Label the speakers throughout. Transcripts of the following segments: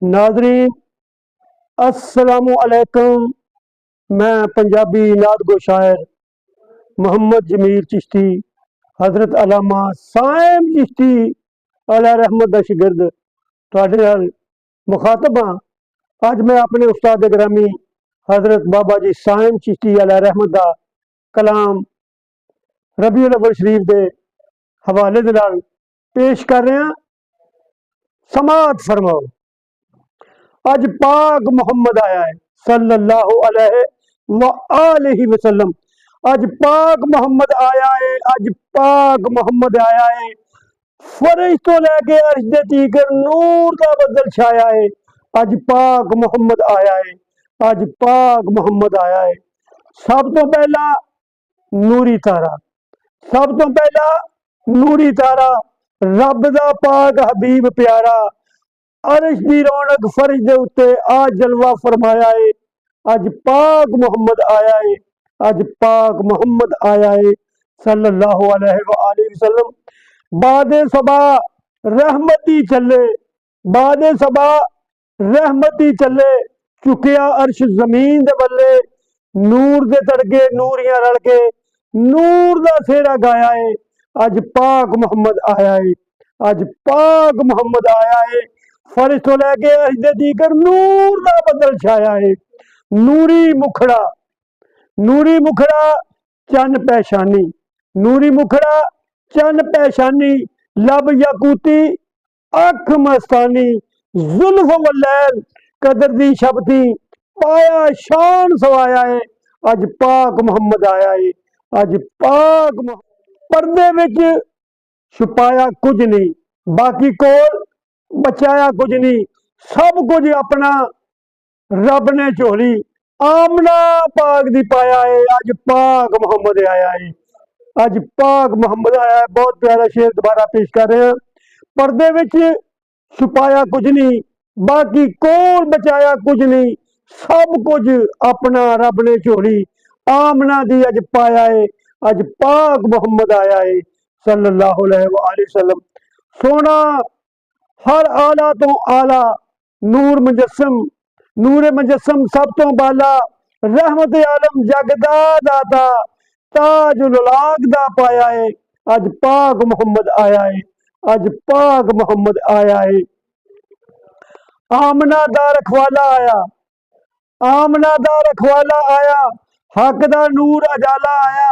Speaker 1: नाजरीन अस्सलामु अलैकुम। मैं पंजाबी नात गो शायर मोहम्मद जमीर चिश्ती हजरत अलामा साइम चिश्ती अला रहमत दा शिगिर्द तुहाडे नाल मुखातब हाँ। अज मैं अपने उस्ताद ग्रामी हजरत बाबा जी साइम चिश्ती अला रहमत दा कलाम रबीउल अव्वल शरीफ के हवाले दे नाल पेश कर रहे हैं। समात फरमाओ। अज पाक मुहम्मद आया है सल्लल्लाहु अलैहि वसल्लम। अज पाक मुहम्मद आया है, अज पाक मुहम्मद आया है। फरिश तो लैके अर्श दे तीकर नूर का बदल छाया है। अज पाक मुहम्मद आया है, अज पाक मुहम्मद आया है। सब तो पहला नूरी तारा, सब तो पहला नूरी तारा, रब दा पाक हबीब प्यारा। अर्श दी रौनक फर्श दे उत्ते आज जलवा फरमाया है। अज पाक मुहम्मद आया है, अज पाक मुहम्मद आया है सल्लल्लाहु अलैहि वसल्लम। बादे सबा रहमती चले, बादे सबा रहमती चले। चुकिया अर्श जमीन दे बल्ले, नूर दे तड़के नूरियां रल के नूर दा सेरा गाया है। अज पाक मुहम्मद आया है, अज पाक मुहम्मद आया है। फरिश तो लैके अर्श दे दीकर नूर दा बदल छाया है। नूरी मुखड़ा, नूरी मुखड़ा चन पैशानी, नूरी मुखड़ा चन पैशानी। लब याकूती अख मस्तानी, जुल्फ वलैल कदर दी शबती। पाया शान सवाया है। अज पाक मुहम्मद आया है, अज पाक पर्दे विच छुपाया कुछ नहीं, बाकी कोल बचाया कुछ नहीं। सब कुछ अपना रब ने झोली आमना पाक दी पाया है। अज पाक मुहम्मद आया है, अज पाक मुहम्मद आया है। बहुत प्यारा शेर दोबारा पेश कर रहे हैं। पर्दे विच छुपाया कुछ नहीं, बाकी कोल बचाया कुछ नहीं। सब कुछ अपना रब ने झोली आमना दी अज पाया है। अज पाक मुहम्मद आया है सल्लल्लाहु अलैहि वसल्लम। सोना हर आला तो आला, नूर मुजस्सम, नूर मुजस्सम सब तो बाला। रहमत आलम जगदा दाता, ताजुल उलाग दा पाया है। अज पाक मुहम्मद आया है, अज पाक मुहम्मद आया है। आमना दा रखवाला आया, आमना दा रखवाला आया। हक दा नूर अजाला आया,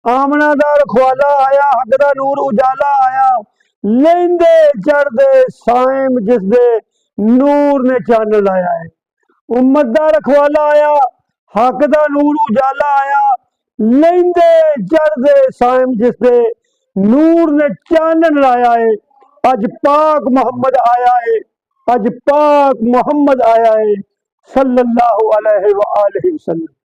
Speaker 1: आमना दा रखवाला आया। हक दा नूर उजाला आया। लेंदे चढ़दे साइम जिसदे नूर ने चानन लाया है। उम्मत दा रखवाला आया, हक दा नूर उजाला आया। लेंदे चढ़दे साइम जिसदे नूर ने चानन लाया है। अज पाक मुहम्मद आया है, अज पाक मुहम्मद आया है सल्लल्लाहु अलैहि वसल्लम।